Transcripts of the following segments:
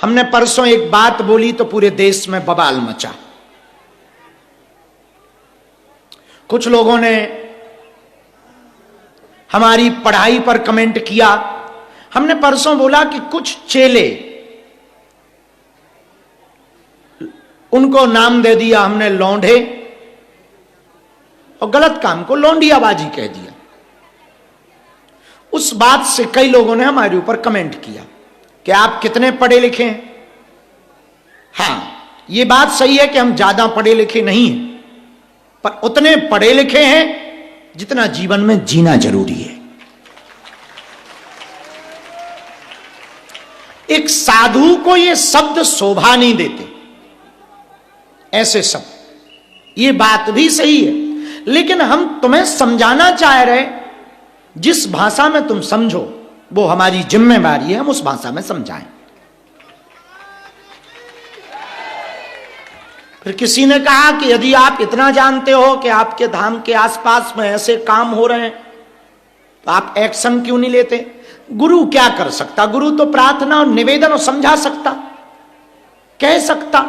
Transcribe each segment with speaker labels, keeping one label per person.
Speaker 1: हमने परसों एक बात बोली तो पूरे देश में बवाल मचा। कुछ लोगों ने हमारी पढ़ाई पर कमेंट किया। हमने परसों बोला कि कुछ चेले, उनको नाम दे दिया हमने लौंडे, और गलत काम को लौंडियाबाजी कह दिया। उस बात से कई लोगों ने हमारे ऊपर कमेंट किया कि आप कितने पढ़े लिखे हैं। हां, यह बात सही है कि हम ज्यादा पढ़े लिखे नहीं हैं, पर उतने पढ़े लिखे हैं जितना जीवन में जीना जरूरी है। एक साधु को ये शब्द शोभा नहीं देते, ऐसे शब्द। ये बात भी सही है, लेकिन हम तुम्हें समझाना चाह रहे, जिस भाषा में तुम समझो वो हमारी जिम्मेवारी है, हम उस भाषा में समझाएं। फिर किसी ने कहा कि यदि आप इतना जानते हो कि आपके धाम के आसपास में ऐसे काम हो रहे हैं तो आप एक्शन क्यों नहीं लेते? गुरु क्या कर सकता? गुरु तो प्रार्थना और निवेदन और समझा सकता, कह सकता।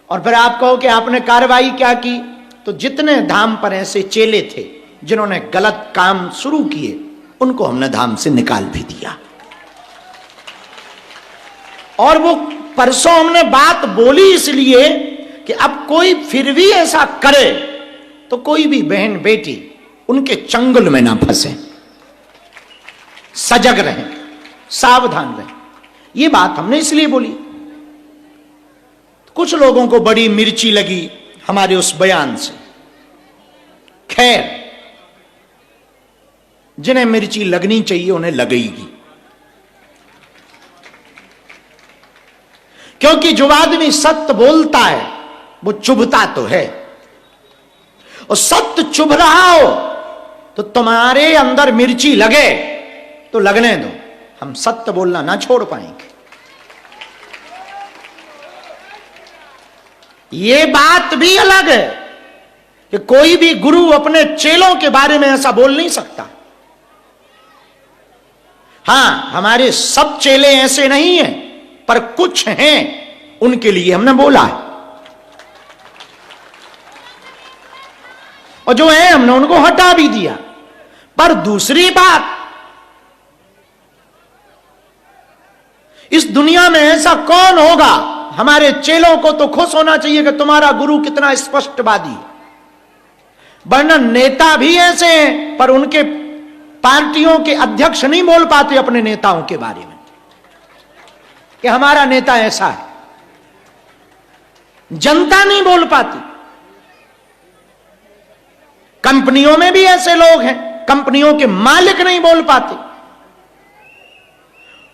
Speaker 1: और फिर आप कहो कि आपने कार्रवाई क्या की? तो जितने धाम पर ऐसे चेले थे जिन्होंने गलत काम शुरू किए, उनको हमने धाम से निकाल भी दिया। और वो परसों हमने बात बोली इसलिए कि अब कोई फिर भी ऐसा करे तो कोई भी बहन बेटी उनके चंगुल में ना फंसे, सजग रहें, सावधान रहें। ये बात हमने इसलिए बोली। कुछ लोगों को बड़ी मिर्ची लगी हमारे उस बयान से। खैर, जिन्हें मिर्ची लगनी चाहिए उन्हें लगेगी, क्योंकि जो आदमी सत्य बोलता है वो चुभता तो है, और सत्य चुभ रहा हो तो तुम्हारे अंदर मिर्ची लगे तो लगने दो, हम सत्य बोलना ना छोड़ पाएंगे। ये बात भी अलग है कि कोई भी गुरु अपने चेलों के बारे में ऐसा बोल नहीं सकता। हां, हमारे सब चेले ऐसे नहीं हैं, पर कुछ हैं, उनके लिए हमने बोला है, और जो है हमने उनको हटा भी दिया। पर दूसरी बात, इस दुनिया में ऐसा कौन होगा? हमारे चेलों को तो खुश होना चाहिए कि तुम्हारा गुरु कितना स्पष्टवादी है, वरना नेता भी ऐसे हैं पर उनके पार्टियों के अध्यक्ष नहीं बोल पाते अपने नेताओं के बारे में कि हमारा नेता ऐसा है। जनता नहीं बोल पाती। कंपनियों में भी ऐसे लोग हैं, कंपनियों के मालिक नहीं बोल पाते,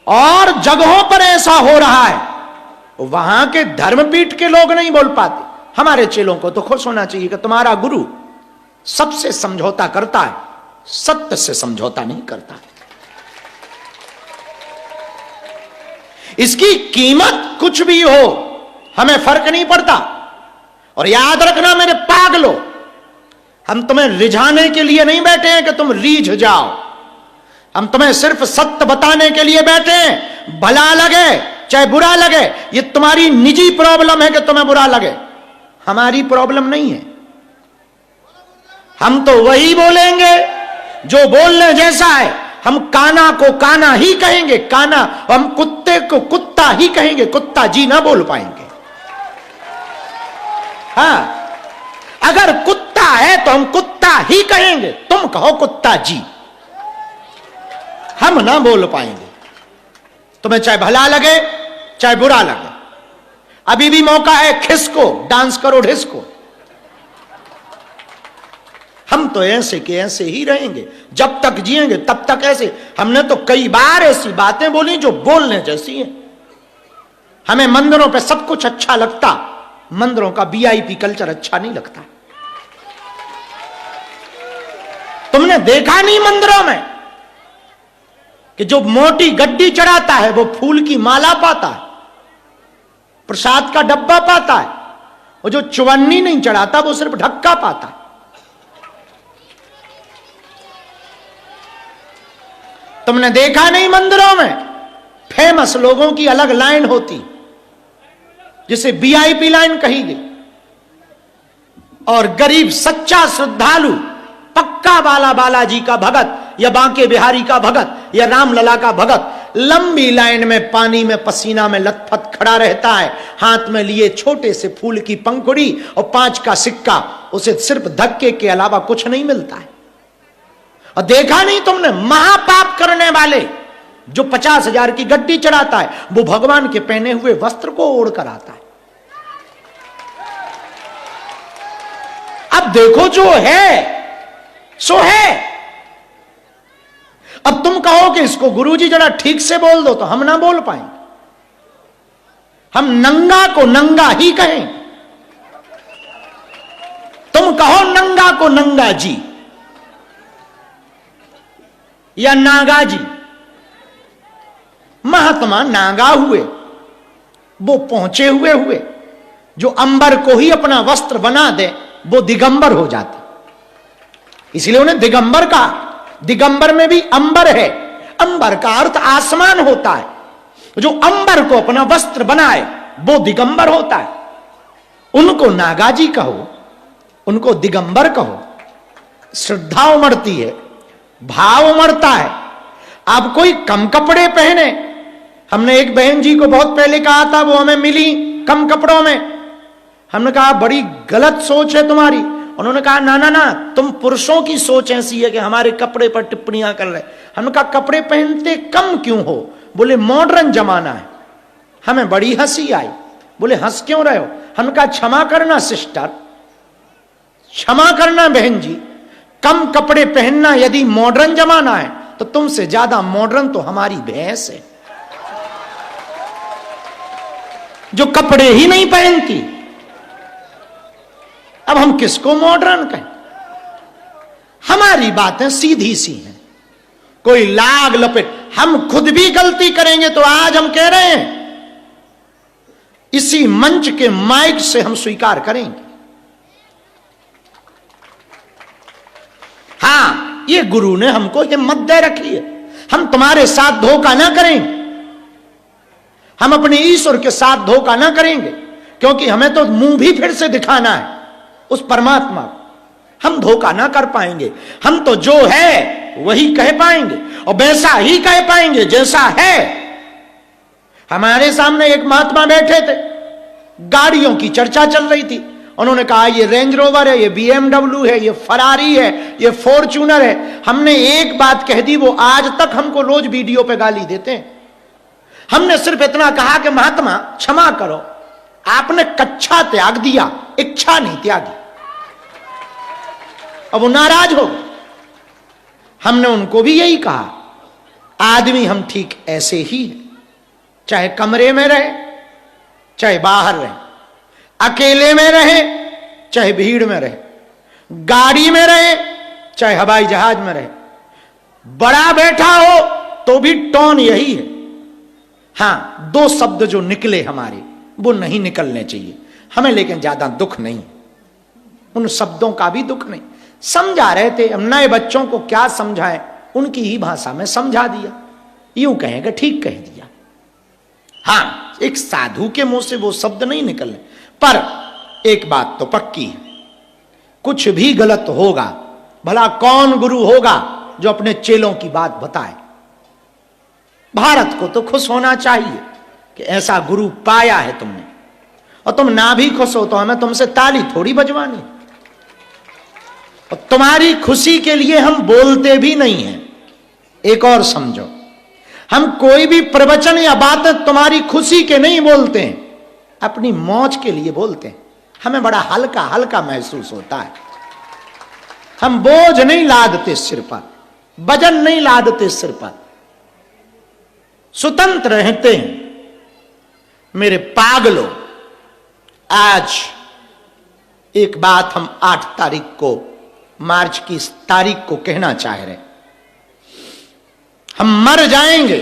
Speaker 1: और जगहों पर ऐसा हो रहा है वहां के धर्मपीठ के लोग नहीं बोल पाते। हमारे चेलों को तो खुश होना चाहिए कि तुम्हारा गुरु सबसे समझौता करता है, सत्य से समझौता नहीं करता। इसकी कीमत कुछ भी हो हमें फर्क नहीं पड़ता। और याद रखना मेरे पागलो, हम तुम्हें रिझाने के लिए नहीं बैठे हैं कि तुम रीझ जाओ। हम तुम्हें सिर्फ सत्य बताने के लिए बैठे हैं। भला लगे चाहे बुरा लगे, ये तुम्हारी निजी प्रॉब्लम है कि तुम्हें बुरा लगे, हमारी प्रॉब्लम नहीं है। हम तो वही बोलेंगे जो बोलने जैसा है। हम काना को काना ही कहेंगे, काना। हम कुत्ते को कुत्ता ही कहेंगे, कुत्ता जी ना बोल पाएंगे। हाँ, अगर कुत्ता है तो हम कुत्ता ही कहेंगे, तुम कहो कुत्ता जी, हम ना बोल पाएंगे। तुम्हें चाहे भला लगे चाहे बुरा लगे, अभी भी मौका है, खिसको, डांस करो ढिसको। हम तो ऐसे के ऐसे ही रहेंगे, जब तक जिएंगे तब तक ऐसे। हमने तो कई बार ऐसी बातें बोली जो बोलने जैसी हैं। हमें मंदिरों पे सब कुछ अच्छा लगता, मंदिरों का वीआईपी कल्चर अच्छा नहीं लगता। तुमने देखा नहीं मंदिरों में कि जो मोटी गड्डी चढ़ाता है वो फूल की माला पाता है, प्रसाद का डब्बा पाता है, और जो चुवन्नी नहीं चढ़ाता वो सिर्फ ढक्का पाता है। तुमने देखा नहीं मंदिरों में फेमस लोगों की अलग लाइन होती, जिसे वीआईपी लाइन कही गई, और गरीब सच्चा श्रद्धालु पक्का बालाजी का भगत या बांके बिहारी का भगत या रामलला का भगत लंबी लाइन में पानी में पसीना में लथपथ खड़ा रहता है, हाथ में लिए छोटे से फूल की पंखुड़ी और 5 का सिक्का, उसे सिर्फ धक्के के अलावा कुछ नहीं मिलता है। और देखा नहीं तुमने, महापाप करने वाले जो 50,000 की गड्डी चढ़ाता है, वो भगवान के पहने हुए वस्त्र को ओढ़ कर आता है। अब देखो, जो है सो है। अब तुम कहो कि इसको गुरुजी जरा ठीक से बोल दो, तो हम ना बोल पाएंगे। हम नंगा को नंगा ही कहें। तुम कहो नंगा को नंगा जी या नागा जी। महात्मा नागा हुए, वो पहुंचे हुए जो अंबर को ही अपना वस्त्र बना दे, वो दिगंबर हो जाते, इसलिए उन्हें दिगंबर कहा। दिगंबर में भी अंबर है, अंबर का अर्थ आसमान होता है। जो अंबर को अपना वस्त्र बनाए वो दिगंबर होता है। उनको नागाजी कहो, उनको दिगंबर कहो, श्रद्धा उमड़ती है, भाव उमड़ता है। अब कोई कम कपड़े पहने, हमने एक बहन जी को बहुत पहले कहा था, वो हमें मिली कम कपड़ों में, हमने कहा बड़ी गलत सोच है तुम्हारी। उन्होंने कहा ना ना ना, तुम पुरुषों की सोच ऐसी है कि हमारे कपड़े पर टिप्पणियां कर रहे। हमने कहा कपड़े पहनते कम क्यों हो? बोले मॉडर्न जमाना है। हमें बड़ी हंसी आई, बोले हंस क्यों रहे हो? हमने कहा क्षमा करना सिस्टर, क्षमा करना बहन जी, कम कपड़े पहनना यदि मॉडर्न जमाना है तो तुमसे ज्यादा मॉडर्न तो हमारी भैंस है, जो कपड़े ही नहीं पहनती। अब हम किसको मॉडर्न कहें? हमारी बातें सीधी सी हैं, कोई लाग लपेट। हम खुद भी गलती करेंगे तो आज हम कह रहे हैं, इसी मंच के माइक से हम स्वीकार करेंगे। हां, ये गुरु ने हमको हिम्मत दे रखी है, हम तुम्हारे साथ धोखा ना करेंगे, हम अपने ईश्वर के साथ धोखा ना करेंगे, क्योंकि हमें तो मुंह भी फिर से दिखाना है उस परमात्मा को। हम धोखा ना कर पाएंगे, हम तो जो है वही कह पाएंगे और वैसा ही कह पाएंगे जैसा है। हमारे सामने एक महात्मा बैठे थे, गाड़ियों की चर्चा चल रही थी, उन्होंने कहा ये रेंज रोवर है, ये BMW है, ये फरारी है, ये फॉर्च्यूनर है। हमने एक बात कह दी, वो आज तक हमको रोज वीडियो पे गाली देते हैं। हमने सिर्फ इतना कहा कि महात्मा क्षमा करो, आपने कच्छा त्याग दिया, इच्छा नहीं त्यागी। अब वो नाराज हो गए। हमने उनको भी यही कहा, आदमी हम ठीक ऐसे ही है, चाहे कमरे में रहे चाहे बाहर रहे, अकेले में रहे चाहे भीड़ में रहे, गाड़ी में रहे चाहे हवाई जहाज में रहे, बड़ा बैठा हो तो भी टोन यही है। हां, 2 शब्द जो निकले हमारे वो नहीं निकलने चाहिए हमें, लेकिन ज्यादा दुख नहीं, उन शब्दों का भी दुख नहीं। समझा रहे थे, हम नए बच्चों को क्या समझाएं, उनकी ही भाषा में समझा दिया, यूं कहेंगे ठीक कह दिया। हां, एक साधु के मुंह से वो शब्द नहीं निकलने, पर एक बात तो पक्की है, कुछ भी गलत होगा, भला कौन गुरु होगा जो अपने चेलों की बात बताए। भारत को तो खुश होना चाहिए कि ऐसा गुरु पाया है तुमने, और तुम ना भी खुश हो तो हमें तुमसे ताली थोड़ी बजवानी, और तुम्हारी खुशी के लिए हम बोलते भी नहीं हैं। एक और समझो, हम कोई भी प्रवचन या बातें तुम्हारी खुशी के नहीं बोलते हैं, अपनी मौज के लिए बोलते हैं। हमें बड़ा हल्का हल्का महसूस होता है, हम बोझ नहीं लादते सिर पर, वजन नहीं लादते सिर पर, स्वतंत्र रहते हैं। मेरे पागलों, आज एक बात हम 8 तारीख को, मार्च की इस तारीख को कहना चाह रहे, हम मर जाएंगे,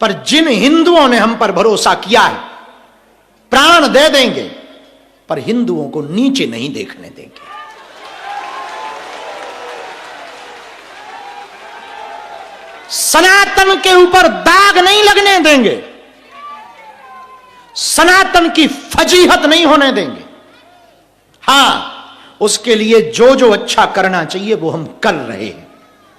Speaker 1: पर जिन हिंदुओं ने हम पर भरोसा किया है प्राण दे देंगे, पर हिंदुओं को नीचे नहीं देखने देंगे। सनातन के ऊपर दाग नहीं लगने देंगे, सनातन की फजीहत नहीं होने देंगे। हां, उसके लिए जो जो अच्छा करना चाहिए वो हम कर रहे हैं,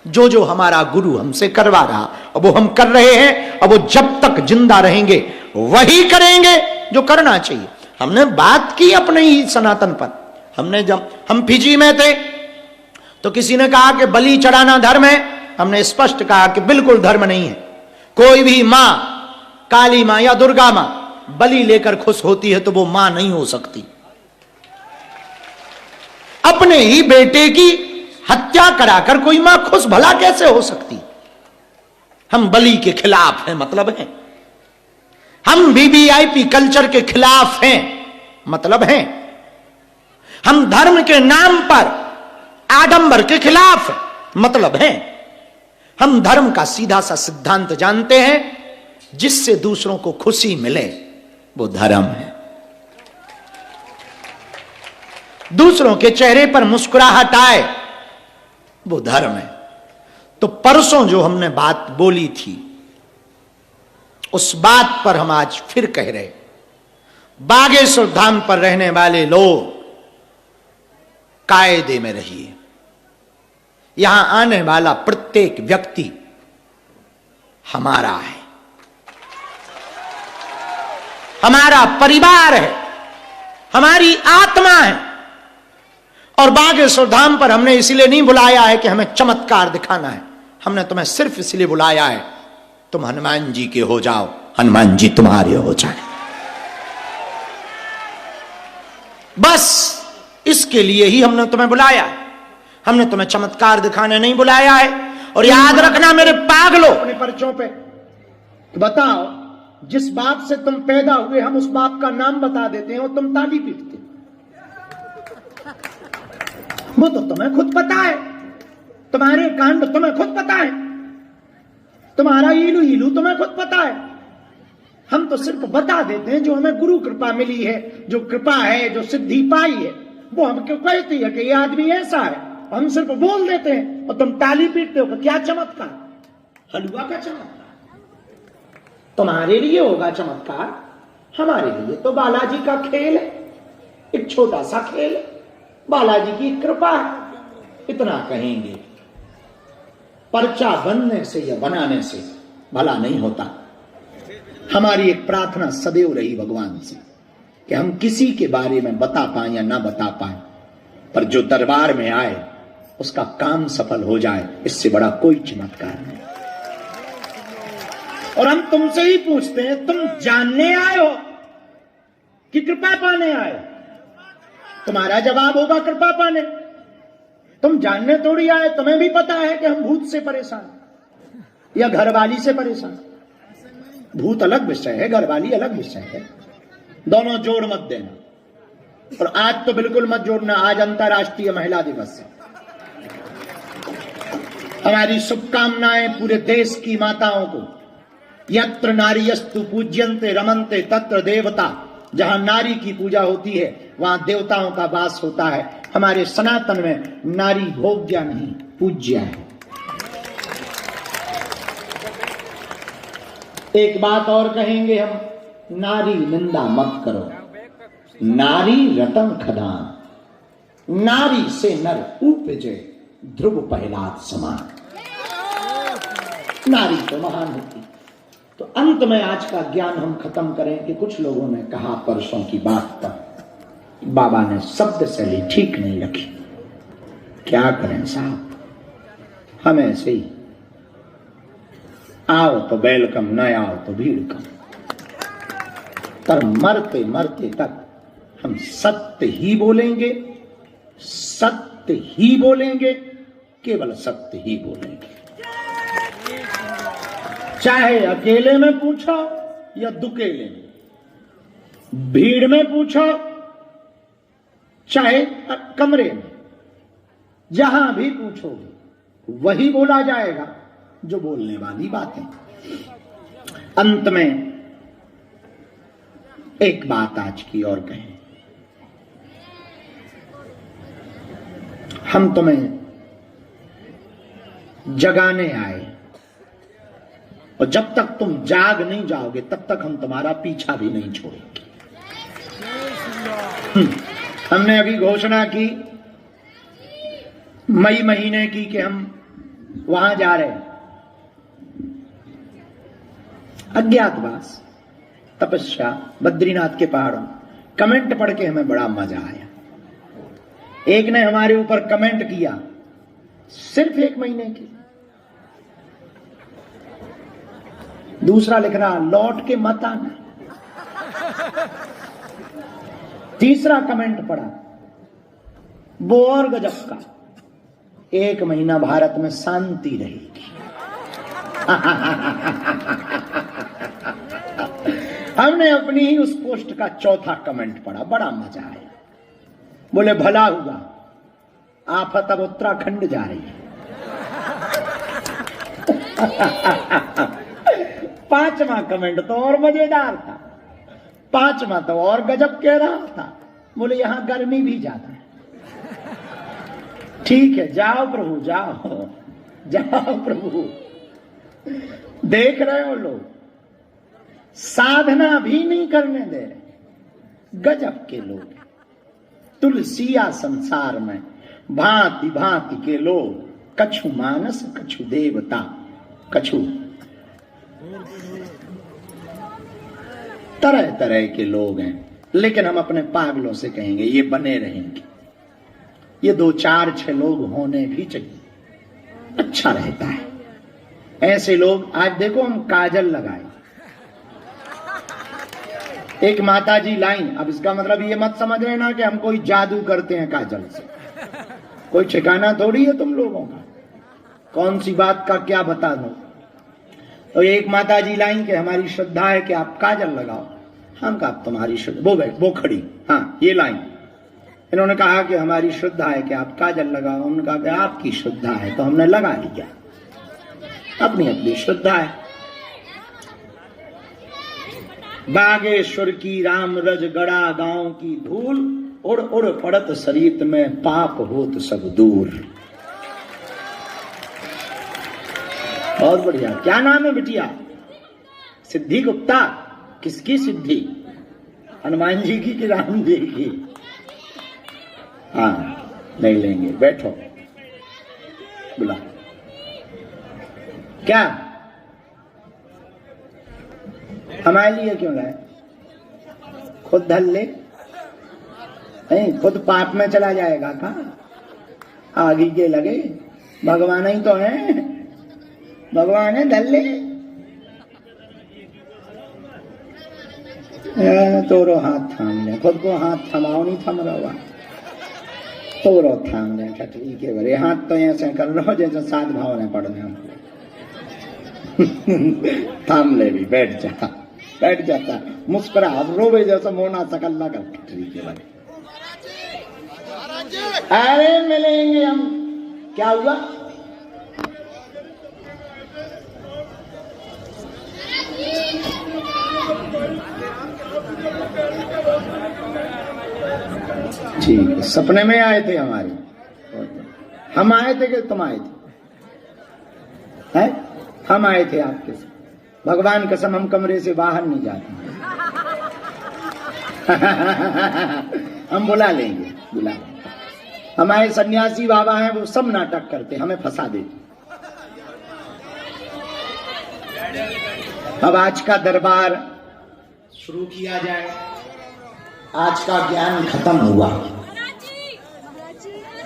Speaker 1: जो जो हमारा गुरु हमसे करवा रहा वो हम कर रहे हैं, और वो जब तक जिंदा रहेंगे वही करेंगे जो करना चाहिए। हमने बात की अपने ही सनातन पर। हमने जब हम फिजी में थे तो किसी ने कहा कि बलि चढ़ाना धर्म है। हमने स्पष्ट कहा कि बिल्कुल धर्म नहीं है। कोई भी मां, काली मां या दुर्गा मां बलि लेकर खुश होती है तो वो मां नहीं हो सकती। अपने ही बेटे की हत्या कराकर कोई मां खुश भला कैसे हो सकती? हम बलि के खिलाफ हैं, मतलब है। हम वीवीआईपी कल्चर के खिलाफ हैं, मतलब है। हम धर्म के नाम पर आडंबर के खिलाफ हैं, मतलब है। हम धर्म का सीधा सा सिद्धांत जानते हैं, जिससे दूसरों को खुशी मिले वो धर्म है। दूसरों के चेहरे पर मुस्कुराहट आए वो धर्म है। तो परसों जो हमने बात बोली थी उस बात पर हम आज फिर कह रहे। बागेश्वर धाम पर रहने वाले लोग कायदे में रहिए। यहां आने वाला प्रत्येक व्यक्ति हमारा है, हमारा परिवार है, हमारी आत्मा है। और बागेश्वर धाम पर हमने इसलिए नहीं बुलाया है कि हमें चमत्कार दिखाना है। हमने तुम्हें सिर्फ इसलिए बुलाया है तुम हनुमान जी के हो जाओ, हनुमान जी तुम्हारे हो जाए। बस इसके लिए ही हमने तुम्हें बुलाया है। हमने तुम्हें चमत्कार दिखाने नहीं बुलाया है। और याद रखना मेरे पागलों, अपने पर्चों पे तो बताओ, जिस बाप से तुम पैदा हुए हम उस बाप का नाम बता देते हैं और तुम ताली पीटते। वो तो तुम्हें खुद पता है, तुम्हारे कांड तुम्हें खुद पता है, तुम्हारा ईलू ईलू तुम्हें खुद पता है। हम तो सिर्फ बता देते हैं जो हमें गुरु कृपा मिली है, जो कृपा है, जो सिद्धि पाई है, वो हमको कहती है कि ये आदमी ऐसा है। हम सिर्फ बोल देते हैं और तुम ताली पीटते हो कि क्या चमत्कार, हलवा का चमत्कार। तुम्हारे लिए होगा चमत्कार, हमारे लिए तो बालाजी का खेल है, एक छोटा सा खेल है, बालाजी की कृपा है, इतना कहेंगे। पर्चा बनने से या बनाने से भला नहीं होता। हमारी एक प्रार्थना सदैव रही भगवान से कि हम किसी के बारे में बता पाए या ना बता पाए, पर जो दरबार में आए उसका काम सफल हो जाए, इससे बड़ा कोई चमत्कार नहीं। और हम तुमसे ही पूछते हैं, तुम जानने आए हो कि कृपा पाने आए? तुम्हारा जवाब होगा कृपा पाने। तुम जानने थोड़ी आए। तुम्हें भी पता है कि हम भूत से परेशान या घरवाली से परेशान। भूत अलग विषय है, घरवाली अलग विषय है, दोनों जोड़ मत देना। और आज तो बिल्कुल मत जोड़ना, आज अंतर्राष्ट्रीय महिला दिवस है। हमारी शुभकामनाएं पूरे देश की माताओं को। यत्र नारीयस्तु पूज्यन्ते रमन्ते तत्र देवता। जहां नारी की पूजा होती है वहां देवताओं का वास होता है। हमारे सनातन में नारी भोग्या नहीं, पूज्या है। एक बात और कहेंगे हम, नारी निंदा मत करो। नारी रतन खदान, नारी से नर उपजे ध्रुव पहलाद समान। नारी तो महान होती। तो अंत में आज का ज्ञान हम खत्म करें कि कुछ लोगों ने कहा परसों की बात पर बाबा ने शब्द शैली ठीक नहीं रखी। क्या करें साहब, हम ऐसे ही, आओ तो वेलकम, न आओ तो भीड़ कम। पर मरते मरते तक हम सत्य ही बोलेंगे, सत्य ही बोलेंगे, केवल सत्य ही बोलेंगे। चाहे अकेले में पूछो या दुकेले में, भीड़ में पूछो चाहे कमरे में, जहां भी पूछोगे वही बोला जाएगा जो बोलने वाली बातें। अंत में एक बात आज की और कहें, हम तुम्हें जगाने आए, और जब तक तुम जाग नहीं जाओगे तब तक हम तुम्हारा पीछा भी नहीं छोड़ेंगे। हमने अभी घोषणा की मई महीने की कि हम वहां जा रहे हैं, अज्ञातवास, तपस्या, बद्रीनाथ के पहाड़ों। कमेंट पढ़ के हमें बड़ा मजा आया। एक ने हमारे ऊपर कमेंट किया, सिर्फ 1 महीने की। दूसरा लिख रहा, लौट के मत आना। तीसरा कमेंट पढ़ा, वो और गजब का, 1 महीना भारत में शांति रहेगी। हमने अपनी ही उस पोस्ट का चौथा कमेंट पढ़ा, बड़ा मजा आया। बोले भला हुआ, आफत अब उत्तराखंड जा रही है। 5वां कमेंट तो और मजेदार था, 5वां तो और गजब कह रहा था। बोले यहां गर्मी भी ज्यादा है। ठीक है, जाओ प्रभु, जाओ जाओ प्रभु। देख रहे हो लोग, साधना भी नहीं करने दे रहे। गजब के लोग, तुलसिया संसार में भांति भांति के लोग, कछु मानस कछु देवता, कछु तरह तरह के लोग हैं। लेकिन हम अपने पागलों से कहेंगे ये बने रहेंगे। ये 2 4 6 लोग होने भी चाहिए, अच्छा रहता है ऐसे लोग। आज देखो हम काजल लगाए, एक माताजी लाइन। अब इसका मतलब ये मत समझ लेना कि हम कोई जादू करते हैं काजल से, कोई ठिकाना थोड़ी है तुम लोगों का, कौन सी बात का क्या बता दो। तो एक माताजी लाइन के हमारी श्रद्धा है कि आप काजल लगाओ। हम कहा तुम्हारी श्रद्धा, वो खड़ी, हाँ ये लाइन। इन्होंने कहा कि हमारी श्रद्धा है कि आप काजल लगाओ। उन्होंने कहा कि आपकी श्रद्धा है, तो हमने लगा लिया। अपनी अपनी श्रद्धा है। बागेश्वर की राम रज गड़ा गांव की धूल, उड़ उड़ पड़त शरीर में, पाप होत सब दूर। बहुत बढ़िया। क्या नाम है बिटिया? सिद्धि गुप्ता। किसकी सिद्धि? हनुमान जी की कि राम जी की? हाँ, नहीं लेंगे, बैठो। बुला। क्या हमारे लिए क्यों लाए? खुद धल ले, नहीं खुद पाप में चला जाएगा। कहाँ आगे के लगे, भगवान ही तो है, भगवान है, धल ले। तोरो हाथ थाम ले, खुद को हाथ थमाओ, नहीं थम रहा, तोरो थाम ले टटली के बरे। हाथ तो ऐसे कर रहा जैसे साध भाव ने पढ़ने हमको। थाम ले भी, बैठ जा, बैठ जाता, मुस्कुरा, रोवे जैसा मोना सकल्ला कर टटली के बरे। अरे मिलेंगे हम। क्या हुआ? ठीक, सपने में आए थे हमारे, हम आए थे कि तुम आए थे? हैं? हम आए थे आपके साथ। भगवान कसम हम कमरे से बाहर नहीं जाते। हम बुला लेंगे, बुला लेंगे। हमारे सन्यासी बाबा हैं, वो सब नाटक करते, हमें फंसा देते। अब आज का दरबार शुरू किया जाए। आज का ज्ञान खत्म हुआ,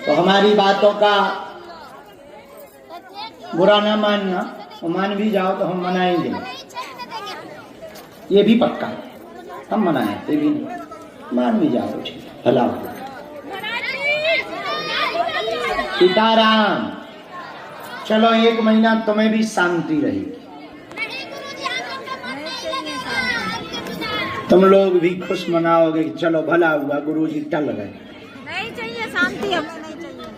Speaker 1: तो हमारी बातों का बुरा ना मानना, मान भी जाओ तो हम मनाएंगे, ये भी पक्का है, हम मनाएंगे भी नहीं, मान भी जाओ, ठीक भला हो। सीताराम। चलो 1 महीना तुम्हें भी शांति रहेगी, तुम लोग भी खुश मनाओगे। चलो भला हुआ, गुरुजी टल गए।
Speaker 2: नहीं चाहिए शांति।